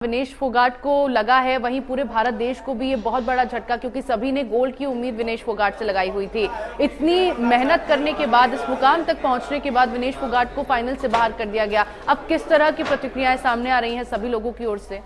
विनेश फोगाट को लगा है, वहीं पूरे भारत देश को भी ये बहुत बड़ा झटका, क्योंकि सभी ने गोल्ड की उम्मीद विनेश फोगाट से लगाई हुई थी। इतनी मेहनत करने के बाद, इस मुकाम तक पहुंचने के बाद विनेश फोगाट को फाइनल से बाहर कर दिया गया। अब किस तरह की प्रतिक्रियाएं सामने आ रही हैं सभी लोगों की ओर से?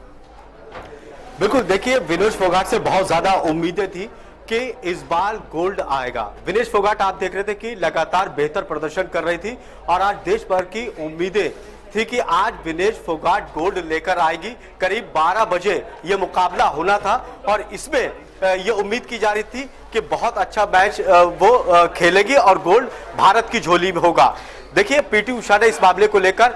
बिल्कुल, देखिए, विनेश फोगाट से बहुत ज्यादा उम्मीदें थी कि इस बार गोल्ड आएगा। विनेश फोगाट आप देख रहे थे कि लगातार बेहतर प्रदर्शन कर रही थी और आज देश भर की उम्मीदें थी कि आज विनेश फोगाट गोल्ड लेकर आएगी। करीब 12 बजे ये मुकाबला होना था और इसमें ये उम्मीद की जा रही थी कि बहुत अच्छा मैच वो खेलेगी और गोल्ड भारत की झोली में होगा। देखिए, पीटी उषा ने इस मामले को लेकर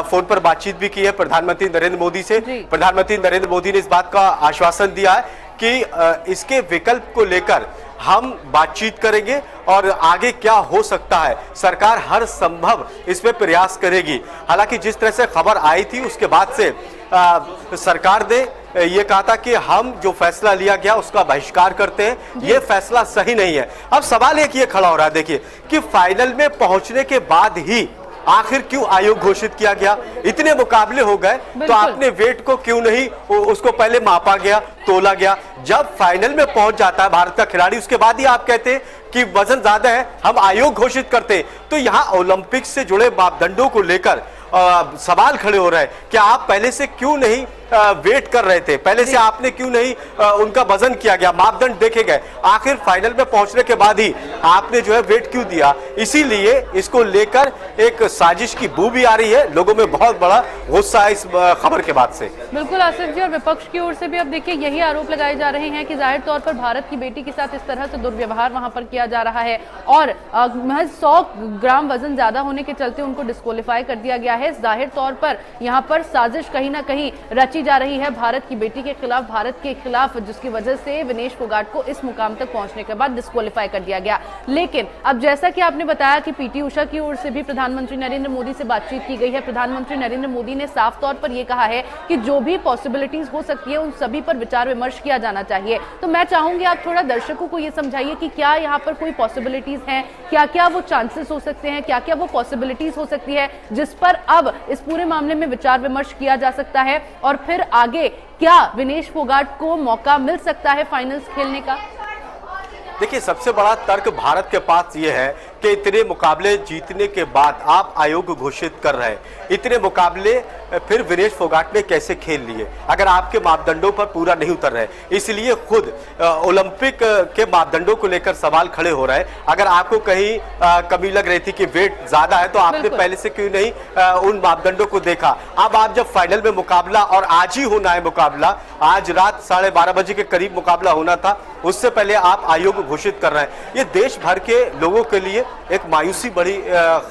फोन पर बातचीत भी की है प्रधानमंत्री नरेंद्र मोदी से। प्रधानमंत्री नरेंद्र मोदी ने इस बात का आश्वासन दिया है कि इसके विकल्प को लेकर हम बातचीत करेंगे और आगे क्या हो सकता है, सरकार हर संभव इसमें प्रयास करेगी। हालांकि जिस तरह से खबर आई थी उसके बाद से सरकार ने ये कहा था कि हम जो फैसला लिया गया उसका बहिष्कार करते हैं, ये फैसला सही नहीं है। अब सवाल एक ये खड़ा हो रहा है, देखिए, कि फाइनल में पहुंचने के बाद ही आखिर क्यों आयोग घोषित किया गया? इतने मुकाबले हो गए तो आपने वेट को क्यों नहीं उसको पहले मापा गया, तोला गया? जब फाइनल में पहुंच जाता है भारत का खिलाड़ी, उसके बाद ही आप कहते हैं कि वजन ज्यादा है, हम आयोग घोषित करते हैं। तो यहाँ ओलंपिक्स से जुड़े मापदंडों को लेकर सवाल खड़े हो रहे हैं कि आप पहले से क्यों नहीं वेट कर रहे थे, पहले से आपने क्यों नहीं उनका वजन किया गया, मापदंड देखे गए, आखिर फाइनल में पहुंचने के बाद ही आपने जो है वेट क्यों दिया? इसीलिए इसको लेकर एक साजिश की बू भी आ रही है, लोगों में बहुत बड़ा गुस्सा है इस खबर के बाद से। बिल्कुल आसिफ जी, और विपक्ष की ओर से भी अब देखिए यही आरोप लगाए जा रहे हैं कि जाहिर तौर पर भारत की बेटी के साथ इस तरह से दुर्व्यवहार वहां पर किया जा रहा है और महज 100 ग्राम वजन ज्यादा होने के चलते उनको डिस्क्वालीफाई कर दिया गया है। जाहिर तौर पर यहाँ पर साजिश कहीं ना कहीं रची जा रही है भारत की बेटी के खिलाफ, भारत के खिलाफ, जिसकी वजह से विनेश फोगाट को इस मुकाम तक पहुंचने के बाद डिस्क्वालीफाई कर दिया गया। लेकिन अब जैसा कि आपने बताया कि पीटी उषा की ओर से भी प्रधानमंत्री नरेंद्र मोदी से बातचीत की गई है। प्रधानमंत्री नरेंद्र मोदी ने साफ तौर पर यह कहा है कि जो भी पॉसिबिलिटीज हो सकती है उन सभी पर विचार विमर्श किया जाना चाहिए। तो मैं चाहूंगी आप थोड़ा दर्शकों को यह समझाइए कि क्या यहाँ पर कोई पॉसिबिलिटीज हैं, क्या क्या वो चांसेस हो सकते हैं, क्या क्या वो पॉसिबिलिटीज हो सकती है जिस पर अब इस पूरे मामले में विचार विमर्श किया जा सकता है और फिर आगे क्या विनेश फोगाट को मौका मिल सकता है फाइनल्स खेलने का? देखिए, सबसे बड़ा तर्क भारत के पास ये है कि इतने मुकाबले जीतने के बाद आप आयोग घोषित कर रहे हैं, इतने मुकाबले फिर विनेश फोगाट ने कैसे खेल लिए अगर आपके मापदंडों पर पूरा नहीं उतर रहे? इसलिए खुद ओलंपिक के मापदंडों को लेकर सवाल खड़े हो रहे हैं। अगर आपको कहीं कमी लग रही थी कि वेट ज्यादा है तो आपने पहले से क्यों नहीं उन मापदंडों को देखा? अब आप जब फाइनल में मुकाबला, और आज ही होना है मुकाबला, आज रात 12:30 बजे के करीब मुकाबला होना था, उससे पहले आप आयोग घोषित कर रहे हैं। ये देश भर के लोगों के लिए एक मायूसी बड़ी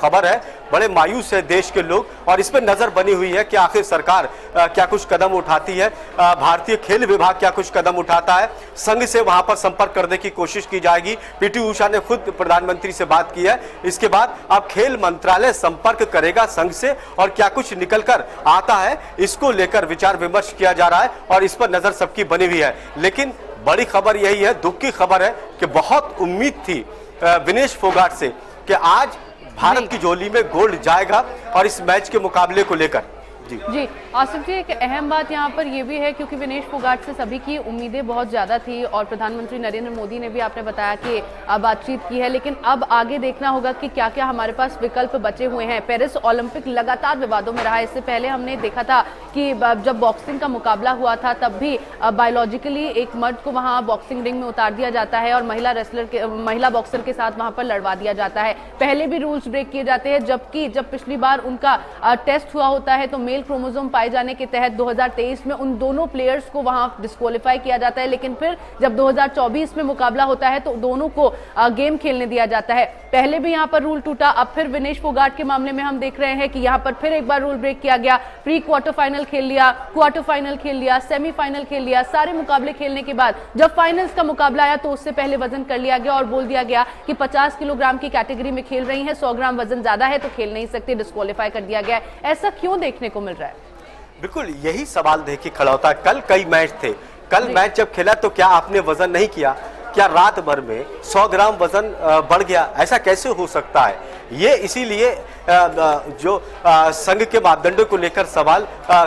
खबर है, बड़े मायूस है देश के लोग और इस पर नजर बनी हुई है कि आखिर सरकार क्या कुछ कदम उठाती है, भारतीय खेल विभाग क्या कुछ कदम उठाता है, संघ से वहां पर संपर्क करने की कोशिश की जाएगी। पीटी उषा ने खुद प्रधानमंत्री से बात की है। इसके बाद अब खेल मंत्रालय संपर्क करेगा संघ से और क्या कुछ निकल कर आता है इसको लेकर विचार विमर्श किया जा रहा है और इस पर नजर सबकी बनी हुई है। लेकिन बड़ी खबर यही है, दुख की खबर है कि बहुत उम्मीद थी विनेश फोगाट से कि आज भारत की झोली में गोल्ड जाएगा और इस मैच के मुकाबले को लेकर। जी आसिफ जी, एक अहम बात यहाँ पर यह भी है क्योंकि विनेश फोगाट से सभी की उम्मीदें बहुत ज्यादा थी और प्रधानमंत्री नरेंद्र मोदी ने भी, आपने बताया कि बातचीत की है, लेकिन अब आगे देखना होगा कि क्या क्या हमारे पास विकल्प बचे हुए हैं। पेरिस ओलंपिक लगातार विवादों में रहा है। इससे पहले हमने देखा था कि जब बॉक्सिंग का मुकाबला हुआ था तब भी बायोलॉजिकली एक मर्द को वहां बॉक्सिंग रिंग में उतार दिया जाता है और महिला बॉक्सर के साथ वहां पर लड़वा दिया जाता है। पहले भी रूल्स ब्रेक किए जाते हैं, जबकि जब पिछली बार उनका टेस्ट हुआ होता है तो क्रोमोसोम पाए जाने के तहत 2023 में उन दोनों प्लेयर्स को वहां डिस्क्वालीफाई किया जाता है। लेकिन फिर जब 2024 में मुकाबला होता है तो दोनों को गेम खेलने दिया जाता है। पहले भी यहां पर रूल टूटा, अब फिर विनेश फोगाट के मामले में हम देख रहे हैं कि यहां पर फिर एक बार रूल ब्रेक किया गया। प्री क्वार्टर फाइनल खेल लिया, क्वार्टर फाइनल खेल लिया, सेमीफाइनल खेल लिया, सारे मुकाबले खेलने के बाद जब फाइनल्स का मुकाबला आया तो उससे पहले वजन कर लिया गया और बोल दिया गया कि 50 किलोग्राम की कैटेगरी में खेल रही है, 100 ग्राम वजन ज्यादा है तो खेल नहीं सकते, डिस्क्वालीफाई कर दिया गया। ऐसा क्यों देखने को मिल रहा है? बिल्कुल यही सवाल देखिए खड़ा होता है। कल कई मैच थे, कल मैच जब खेला तो क्या आपने वजन नहीं किया? क्या रात भर में 100 ग्राम वजन बढ़ गया? ऐसा कैसे हो सकता है? ये इसीलिए जो संघ के मापदंडों को लेकर सवाल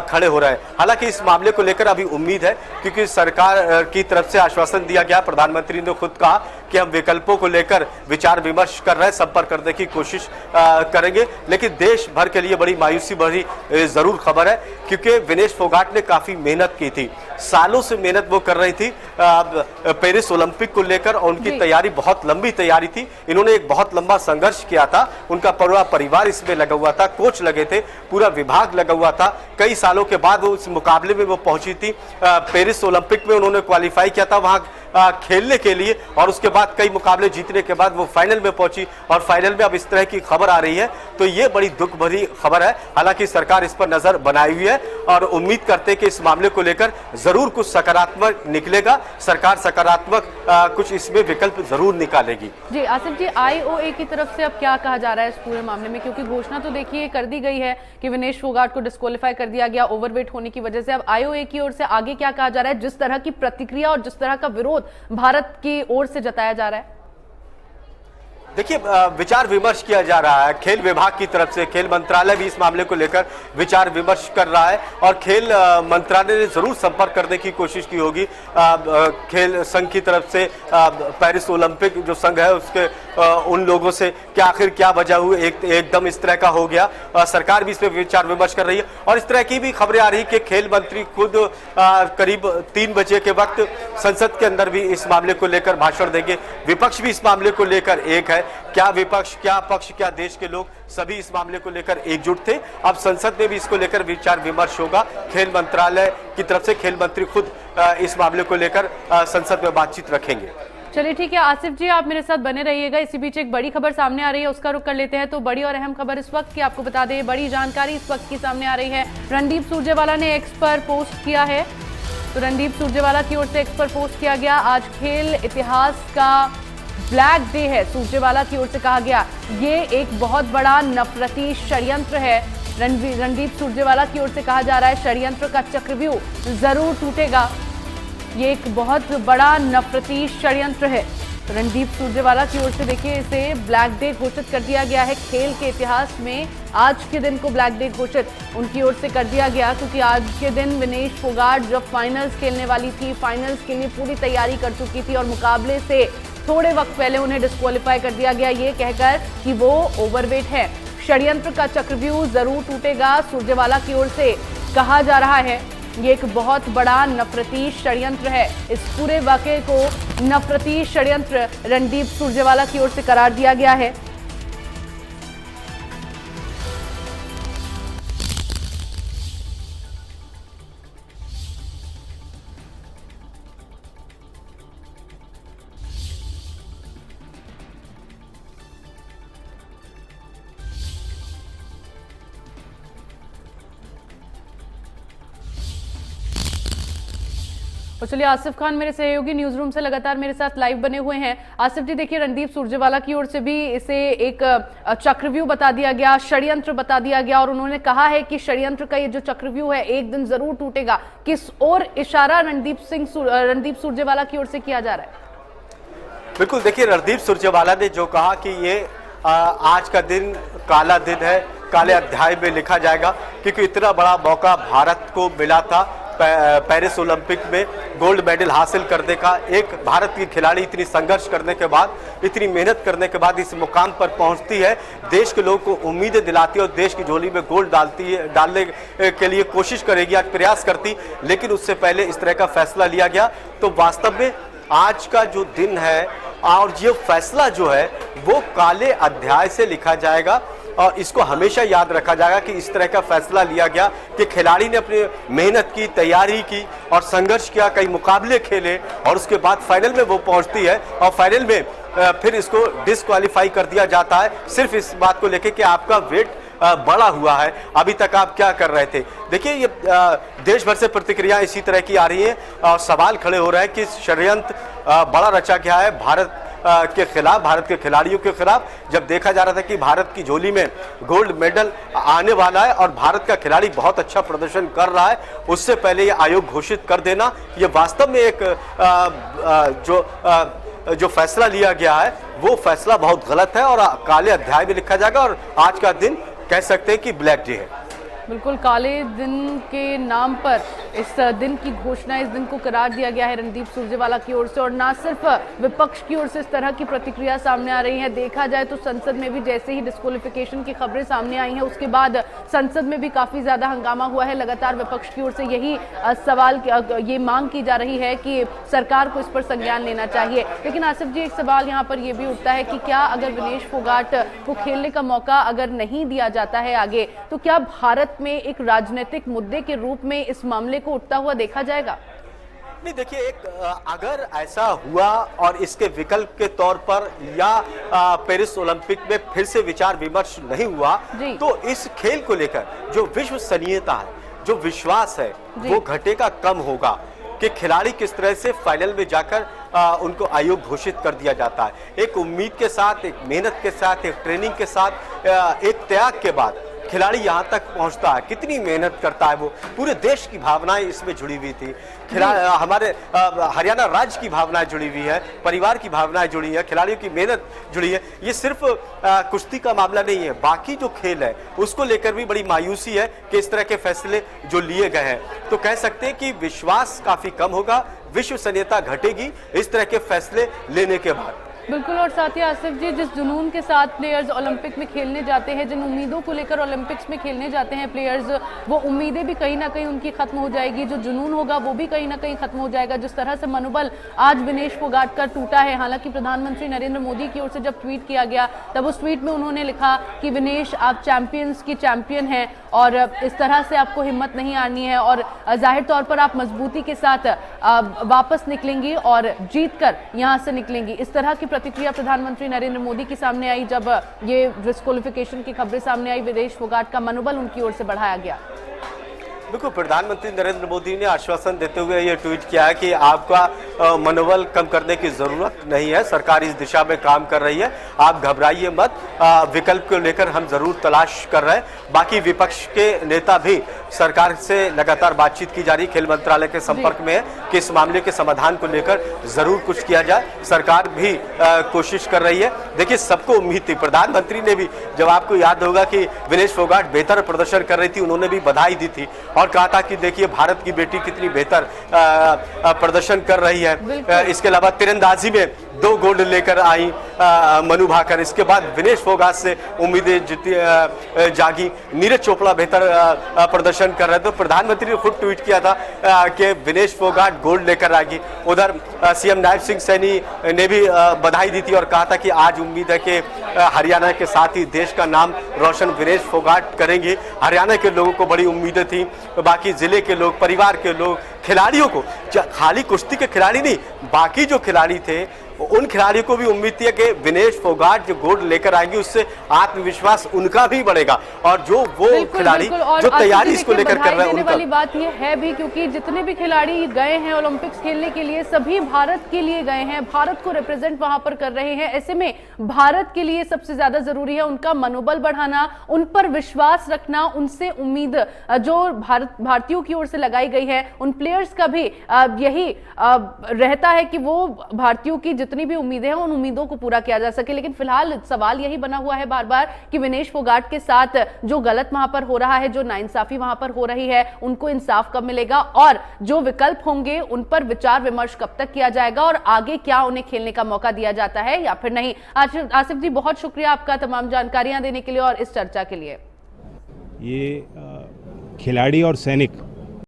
खड़े हो रहे हैं। हालांकि इस मामले को लेकर अभी उम्मीद है, क्योंकि सरकार की तरफ से आश्वासन दिया गया, प्रधानमंत्री ने खुद कहा कि हम विकल्पों को लेकर विचार विमर्श कर रहे हैं, संपर्क करने की कोशिश करेंगे। लेकिन देश भर के लिए बड़ी मायूसी भरी जरूर खबर है, क्योंकि विनेश फोगाट ने काफी मेहनत की थी, सालों से मेहनत वो कर रही थी पेरिस ओलंपिक को लेकर, और उनकी तैयारी बहुत लंबी तैयारी थी। इन्होंने एक बहुत लंबा संघर्ष किया था, उनका पूरा परिवार इसमें लगा हुआ था, कोच लगे थे, पूरा विभाग लगा हुआ था। कई सालों के बाद वो इस मुकाबले में वो पहुंची थी, पेरिस ओलंपिक में उन्होंने क्वालिफाई किया था वहां खेलने के लिए, और उसके बाद कई मुकाबले जीतने के बाद वो फाइनल में पहुंची, और फाइनल में अब इस तरह की खबर आ रही है, तो ये बड़ी दुख भरी खबर है। हालांकि सरकार इस पर नजर बनाई हुई है और उम्मीद करते हैं कि इस मामले को लेकर जरूर कुछ सकारात्मक निकलेगा, सरकार सकारात्मक कुछ इसमें विकल्प जरूर निकालेगी। जी आसिफ जी, आईओए की तरफ से अब क्या कहा जा रहा है इस पूरे मामले में, क्योंकि घोषणा तो देखिए कर दी गई है कि विनेश फोगाट को डिस्क्वालीफाई कर दिया गया ओवरवेट होने की वजह से। अब आईओए की ओर से आगे क्या कहा जा रहा है, जिस तरह की प्रतिक्रिया और जिस तरह का विरोध भारत की ओर से जताया जा रहा है? देखिए, विचार विमर्श किया जा रहा है खेल विभाग की तरफ से, खेल मंत्रालय भी इस मामले को लेकर विचार विमर्श कर रहा है, और खेल मंत्रालय ने जरूर संपर्क करने की कोशिश की होगी खेल संघ की तरफ से, पेरिस ओलंपिक जो संघ है उसके उन लोगों से कि आखिर क्या वजह हुई, एकदम इस तरह का हो गया। सरकार भी इस पर विचार विमर्श कर रही है, और इस तरह की भी खबरें आ रही कि खेल मंत्री खुद करीब 3 बजे के वक्त संसद के अंदर भी इस मामले को लेकर भाषण देंगे। विपक्ष भी इस मामले को लेकर एक है, क्या विपक्ष, क्या पक्ष, क्या देश के लोग, सभी इस मामले को लेकर एकजुट थे। अब संसद में भी इसको लेकर विचार विमर्श होगा, खेल मंत्रालय की तरफ से खेल मंत्री खुद इस मामले को लेकर संसद में बातचीत रखेंगे। चलिए ठीक है आसिफ जी, आप मेरे साथ बने रहिएगा। इसी बीच एक बड़ी खबर सामने आ रही है, उसका रुख कर लेते हैं। तो बड़ी और अहम खबर इस वक्त की आपको बता दें, बड़ी जानकारी इस वक्त की सामने आ रही है। रणदीप सुरजेवाला ने एक्स पर पोस्ट किया है, तो रणदीप सुरजेवाला की ओर से एक्स पर पोस्ट किया गया, आज खेल इतिहास का ब्लैक डे है। सुरजेवाला की ओर से कहा गया ये एक बहुत बड़ा नफरती षड्यंत्र है। रणदीप सुरजेवाला की ओर से कहा जा रहा है षड्यंत्र का चक्रव्यूह जरूर टूटेगा, ये एक बहुत बड़ा नफरती षड्यंत्र है। रणदीप सुरजेवाला की ओर से देखिए इसे ब्लैक डे घोषित कर दिया गया है। खेल के इतिहास में आज के दिन को ब्लैक डे घोषित उनकी ओर से कर दिया गया, क्योंकि आज के दिन विनेश फोगाट जब फाइनल्स खेलने वाली थी, फाइनल्स के लिए पूरी तैयारी कर चुकी थी, और मुकाबले से थोड़े वक्त पहले उन्हें डिस्क्वालीफाई कर दिया गया, ये कहकर कि वो ओवरवेट है। षड्यंत्र का चक्रव्यूह जरूर टूटेगा, सुरजेवाला की ओर से कहा जा रहा है। ये एक बहुत बड़ा नफरती षड्यंत्र है। इस पूरे वाकये को नफरती षड्यंत्र रणदीप सुरजेवाला की ओर से करार दिया गया है। और चलिए आसिफ खान मेरे सहयोगी न्यूज रूम से लगातार मेरे साथ लाइव बने हुए हैं। आसिफ जी देखिए, रणदीप सुरजेवाला की ओर से भी इसे एक चक्रव्यूह बता दिया गया, षड्यंत्र बता दिया गया, और उन्होंने कहा है कि षड्यंत्र का ये जो चक्रव्यूह है एक दिन जरूर टूटेगा। किस और इशारा रणदीप सुरजेवाला की ओर से किया जा रहा है? बिल्कुल, देखिए रणदीप सुरजेवाला ने जो कहा कि ये आज का दिन काला दिन है, काले अध्याय में लिखा जाएगा, क्योंकि इतना बड़ा मौका भारत को मिला था पेरिस ओलंपिक में गोल्ड मेडल हासिल करने का। एक भारत की खिलाड़ी इतनी संघर्ष करने के बाद, इतनी मेहनत करने के बाद इस मुकाम पर पहुंचती है, देश के लोगों को उम्मीदें दिलाती है और देश की झोली में गोल्ड डालने के लिए कोशिश करेगी, आज प्रयास करती, लेकिन उससे पहले इस तरह का फैसला लिया गया। तो वास्तव में आज का जो दिन है और ये फैसला जो है वो काले अध्याय से लिखा जाएगा, और इसको हमेशा याद रखा जाएगा कि इस तरह का फैसला लिया गया कि खिलाड़ी ने अपनी मेहनत की, तैयारी की और संघर्ष किया, कई मुकाबले खेले, और उसके बाद फाइनल में वो पहुंचती है, और फाइनल में फिर इसको डिस्क्वालीफाई कर दिया जाता है, सिर्फ इस बात को लेके कि आपका वेट बड़ा हुआ है, अभी तक आप क्या कर रहे थे। देखिए, ये देश भर से प्रतिक्रिया इसी तरह की आ रही है, और सवाल खड़े हो रहे हैं कि षड्यंत्र बड़ा रचा गया है भारत के खिलाफ, भारत के खिलाड़ियों के खिलाफ। जब देखा जा रहा था कि भारत की झोली में गोल्ड मेडल आने वाला है और भारत का खिलाड़ी बहुत अच्छा प्रदर्शन कर रहा है, उससे पहले ये आयोग घोषित कर देना, ये वास्तव में एक जो फैसला लिया गया है वो फैसला बहुत गलत है, और काले अध्याय में लिखा जाएगा, और आज का दिन कह सकते हैं कि ब्लैक डे है। बिल्कुल, काले दिन के नाम पर इस दिन की घोषणा, इस दिन को करार दिया गया है रणदीप सुरजेवाला की ओर से। और ना सिर्फ विपक्ष की ओर से इस तरह की प्रतिक्रिया सामने आ रही है, देखा जाए तो संसद में भी जैसे ही डिस्क्वालिफिकेशन की खबरें सामने आई हैं उसके बाद संसद में भी काफी ज्यादा हंगामा हुआ है। लगातार विपक्ष की ओर से यही सवाल, ये मांग की जा रही है कि सरकार को इस पर संज्ञान लेना चाहिए। लेकिन आसिफ जी, एक सवाल यहाँ पर यह भी उठता है कि क्या अगर विनेश फोगाट को खेलने का मौका अगर नहीं दिया जाता है आगे, तो क्या भारत में एक राजनीतिक मुद्दे के रूप में इस मामले को उठता हुआ देखा जाएगा? नहीं, देखिए, एक अगर ऐसा हुआ और इसके विकल्प के तौर पर या पेरिस ओलंपिक में फिर से विचार विमर्श नहीं हुआ, तो इस खेल को लेकर जो विश्वसनीयता है, जो विश्वास है, वो घटेगा, कम होगा कि खिलाड़ी किस तरह से फाइनल में जाकर उनको आयोग घोषित कर दिया जाता है। एक उम्मीद के साथ, एक मेहनत के साथ, एक ट्रेनिंग के साथ, एक त्याग के बाद खिलाड़ी यहाँ तक पहुँचता है। कितनी मेहनत करता है वो, पूरे देश की भावनाएं इसमें जुड़ी हुई थी। हमारे हरियाणा राज्य की भावनाएं जुड़ी हुई है, परिवार की भावनाएं जुड़ी है, खिलाड़ियों की मेहनत जुड़ी है। ये सिर्फ कुश्ती का मामला नहीं है, बाकी जो खेल है उसको लेकर भी बड़ी मायूसी है कि इस तरह के फैसले जो लिए गए हैं। तो कह सकते हैं कि विश्वास काफी कम होगा, विश्वसनीयता घटेगी इस तरह के फैसले लेने के बाद। बिल्कुल, और साथ ही आसिफ जी, जिस जुनून के साथ प्लेयर्स ओलंपिक में खेलने जाते हैं, जिन उम्मीदों को लेकर ओलंपिक्स में खेलने जाते हैं प्लेयर्स, वो उम्मीदें भी कहीं ना कहीं उनकी खत्म हो जाएगी, जो जुनून होगा वो भी कहीं ना कहीं खत्म हो जाएगा। जिस तरह से मनोबल आज विनेश फोगाट का टूटा है, हालांकि प्रधानमंत्री नरेंद्र मोदी की ओर से जब ट्वीट किया गया तब उस ट्वीट में उन्होंने लिखा कि विनेश, आप चैंपियंस की चैंपियन हैं और इस तरह से आपको हिम्मत नहीं हारनी है और जाहिर तौर पर आप मजबूती के साथ वापस निकलेंगी और जीत कर यहाँ से निकलेंगी। इस तरह की प्रतिक्रिया प्रधानमंत्री नरेंद्र मोदी की सामने आई जब ये डिस्क्वालिफिकेशन की खबरें सामने आई। विनेश फोगाट का मनोबल उनकी ओर से बढ़ाया गया। देखो, प्रधानमंत्री नरेंद्र मोदी ने आश्वासन देते हुए ये ट्वीट किया है कि आपका मनोबल कम करने की जरूरत नहीं है, सरकार इस दिशा में काम कर रही है, आप घबराइए मत, विकल्प को लेकर हम जरूर तलाश कर रहे हैं। बाकी विपक्ष के नेता भी सरकार से लगातार बातचीत की जा रही, खेल मंत्रालय के संपर्क में है कि इस मामले के समाधान को लेकर जरूर कुछ किया जाए। सरकार भी कोशिश कर रही है। देखिए, सबको उम्मीद थी, प्रधानमंत्री ने भी, जब आपको याद होगा कि विनेश फोगाट बेहतर प्रदर्शन कर रही थी, उन्होंने भी बधाई दी थी और कहा था कि देखिए भारत की बेटी कितनी बेहतर प्रदर्शन कर रही है। इसके अलावा तीरंदाजी में 2 गोल्ड लेकर आई मनु भाकर। इसके बाद विनेश फोगाट से उम्मीदें जागी, नीरज चोपड़ा बेहतर प्रदर्शन कर रहे थे। तो प्रधानमंत्री ने खुद ट्वीट किया था कि विनेश फोगाट गोल्ड लेकर आएगी। उधर सीएम नायब सिंह सैनी ने भी बधाई दी थी और कहा था कि आज उम्मीद है कि हरियाणा के साथ ही देश का नाम रोशन विनेश फोगाट करेंगे। हरियाणा के लोगों को बड़ी उम्मीदें थी, बाकी जिले के लोग, परिवार के लोग, खिलाड़ियों को, खाली कुश्ती के खिलाड़ी नहीं, बाकी जो खिलाड़ी थे उन खिलाड़ियों को भी उम्मीद थी कि विनेश फोगाट जो गोल्ड लेकर आएंगे उससे आत्मविश्वास उनका भी बढ़ेगा और जो वो खिलाड़ी जो तैयारी इसको लेकर कर रहे हैं उनका। वाली बात ये है भी, क्योंकि जितने भी खिलाड़ी गए हैं ओलंपिक्स खेलने के लिए सभी भारत के लिए गए हैं, भारत को रिप्रेजेंट वहां पर कर रहे हैं। ऐसे में भारत के लिए सबसे ज्यादा जरूरी है उनका मनोबल बढ़ाना, उन पर विश्वास रखना, उनसे उम्मीद जो भारतीयों की ओर से लगाई गई है, उन प्लेयर्स का भी यही रहता है कि वो भारतीयों की जितनी भी उम्मीदें हैं उन उम्मीदों को पूरा किया जा सके। लेकिन फिलहाल सवाल यही बना हुआ है बार बार कि विनेश फोगाट के साथ जो गलत वहां पर हो रहा है, जो नाइंसाफी वहां पर हो रही है, उनको इंसाफ कब मिलेगा और जो विकल्प होंगे उन पर विचार विमर्श कब तक किया जाएगा और आगे क्या उन्हें खेलने का मौका दिया जाता है या फिर नहीं। आसिफ जी, बहुत शुक्रिया आपका तमाम जानकारियां देने के लिए और इस चर्चा के लिए। ये खिलाड़ी और सैनिक